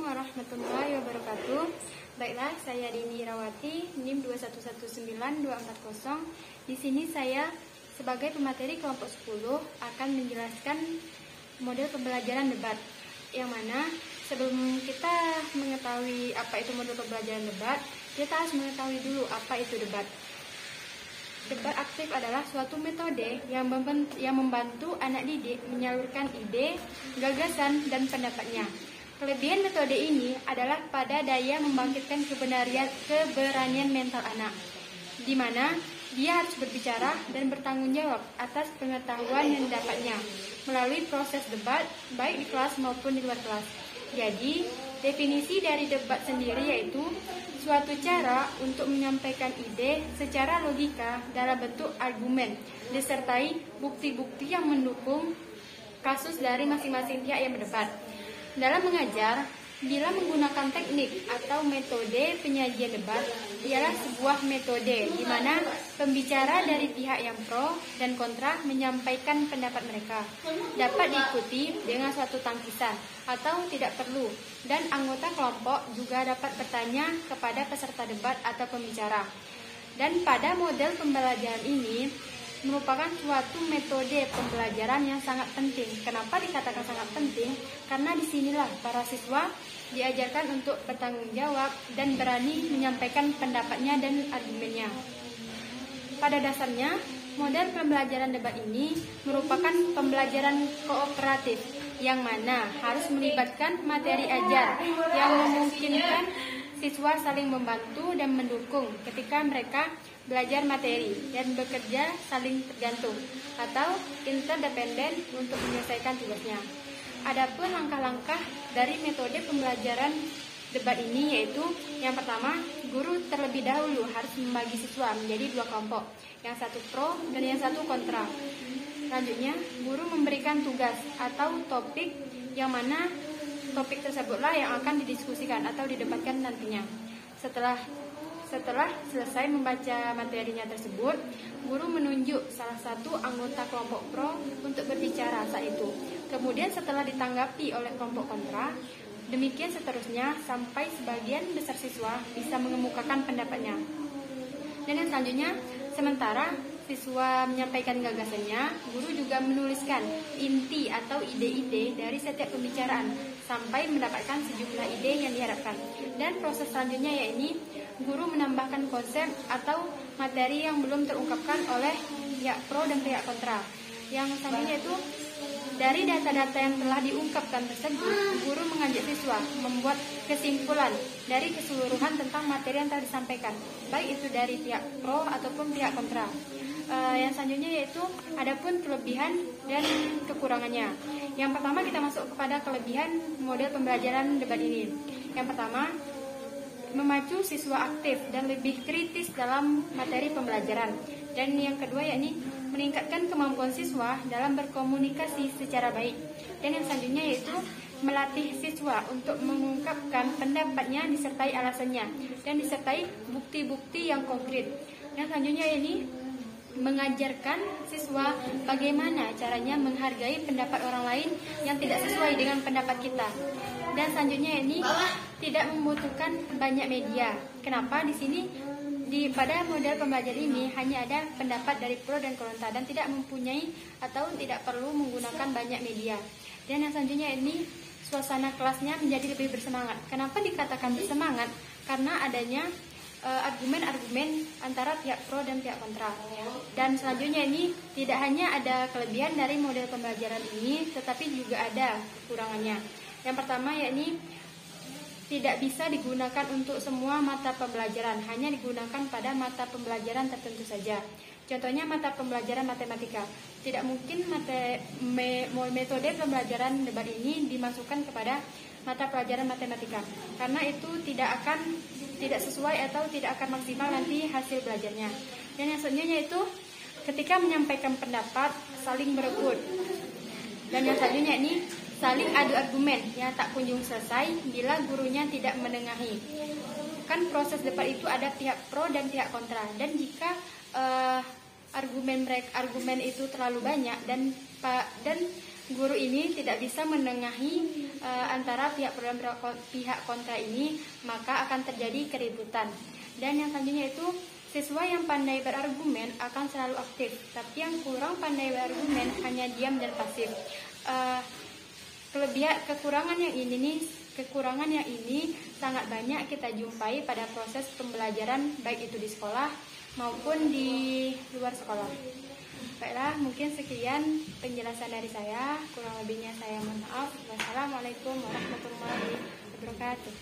Assalamualaikum warahmatullahi wabarakatuh. Baiklah, saya Dini Rawati, NIM 2119240. Di sini saya sebagai pemateri kelompok 10 akan menjelaskan model pembelajaran debat. Yang mana sebelum kita mengetahui apa itu model pembelajaran debat, kita harus mengetahui dulu apa itu debat. Debat aktif adalah suatu metode yang membantu anak didik menyalurkan ide, gagasan, dan pendapatnya. Kelebihan metode ini adalah pada daya membangkitkan keberanian mental anak, di mana dia harus berbicara dan bertanggung jawab atas pengetahuan yang didapatnya melalui proses debat, baik di kelas maupun di luar kelas. Jadi, definisi dari debat sendiri yaitu suatu cara untuk menyampaikan ide secara logika dalam bentuk argumen, disertai bukti-bukti yang mendukung kasus dari masing-masing pihak yang berdebat. Dalam mengajar, bila menggunakan teknik atau metode penyajian debat, ialah sebuah metode di mana pembicara dari pihak yang pro dan kontra menyampaikan pendapat mereka. Dapat diikuti dengan suatu tangkisan atau tidak perlu, dan anggota kelompok juga dapat bertanya kepada peserta debat atau pembicara. Dan pada model pembelajaran ini merupakan suatu metode pembelajaran yang sangat penting. Kenapa dikatakan sangat penting? Karena disinilah para siswa diajarkan untuk bertanggung jawab dan berani menyampaikan pendapatnya dan argumennya. Pada dasarnya, model pembelajaran debat ini merupakan pembelajaran kooperatif yang mana harus melibatkan materi ajar yang memungkinkan siswa saling membantu dan mendukung ketika mereka belajar materi dan bekerja saling tergantung atau interdependen untuk menyelesaikan tugasnya. Adapun langkah-langkah dari metode pembelajaran debat ini yaitu yang pertama, guru terlebih dahulu harus membagi siswa menjadi dua kelompok, yang satu pro dan yang satu kontra. Selanjutnya, guru memberikan tugas atau topik yang mana topik tersebutlah yang akan didiskusikan atau didebatkan nantinya. Setelah selesai membaca materinya tersebut, guru menunjuk salah satu anggota kelompok pro untuk berbicara saat itu. Kemudian setelah ditanggapi oleh kelompok kontra, demikian seterusnya sampai sebagian besar siswa bisa mengemukakan pendapatnya. Dan yang selanjutnya, sementara siswa menyampaikan gagasannya, guru juga menuliskan inti atau ide-ide dari setiap pembicaraan sampai mendapatkan sejumlah ide yang diharapkan. Dan proses selanjutnya yaitu guru menambahkan konsep atau materi yang belum terungkapkan oleh pihak pro dan pihak kontra. Yang selanjutnya itu dari data-data yang telah diungkapkan tersebut, guru mengajak siswa membuat kesimpulan dari keseluruhan tentang materi yang telah disampaikan, baik itu dari pihak pro ataupun pihak kontra. Yang selanjutnya yaitu adapun kelebihan dan kekurangannya. Yang pertama kita masuk kepada kelebihan model pembelajaran debat ini. Yang pertama, memacu siswa aktif dan lebih kritis dalam materi pembelajaran. Dan yang kedua yakni meningkatkan kemampuan siswa dalam berkomunikasi secara baik. Dan yang selanjutnya yaitu melatih siswa untuk mengungkapkan pendapatnya disertai alasannya dan disertai bukti-bukti yang konkret. Yang selanjutnya ini mengajarkan siswa bagaimana caranya menghargai pendapat orang lain yang tidak sesuai dengan pendapat kita. Dan selanjutnya ini tidak membutuhkan banyak media. Kenapa di sini pada model pembelajaran ini hanya ada pendapat dari pro dan kontra dan tidak mempunyai atau tidak perlu menggunakan banyak media. Dan yang selanjutnya ini suasana kelasnya menjadi lebih bersemangat. Kenapa dikatakan bersemangat? Karena adanya argumen-argumen antara pihak pro dan pihak kontra. Dan selanjutnya ini tidak hanya ada kelebihan dari model pembelajaran ini, tetapi juga ada kekurangannya. Yang pertama yakni tidak bisa digunakan untuk semua mata pembelajaran, hanya digunakan pada mata pembelajaran tertentu saja. Contohnya mata pembelajaran matematika. Tidak mungkin metode pembelajaran debat ini dimasukkan kepada mata pelajaran matematika, karena itu tidak sesuai atau tidak akan maksimal nanti hasil belajarnya. Dan yang selanjutnya itu ketika menyampaikan pendapat saling berebut. Dan yang selanjutnya ini saling adu argumen yang tak kunjung selesai bila gurunya tidak menengahi. Kan proses debat itu ada pihak pro dan pihak kontra, dan jika argumen itu terlalu banyak dan guru ini tidak bisa menengahi antara pihak pro dan pihak kontra ini, maka akan terjadi keributan. Dan yang selanjutnya itu, siswa yang pandai berargumen akan selalu aktif, tapi yang kurang pandai berargumen hanya diam dan pasif. Kekurangan yang ini sangat banyak kita jumpai pada proses pembelajaran, baik itu di sekolah maupun di luar sekolah. Baiklah, mungkin sekian penjelasan dari saya. Kurang lebihnya saya mohon maaf. Wassalamualaikum warahmatullahi wabarakatuh.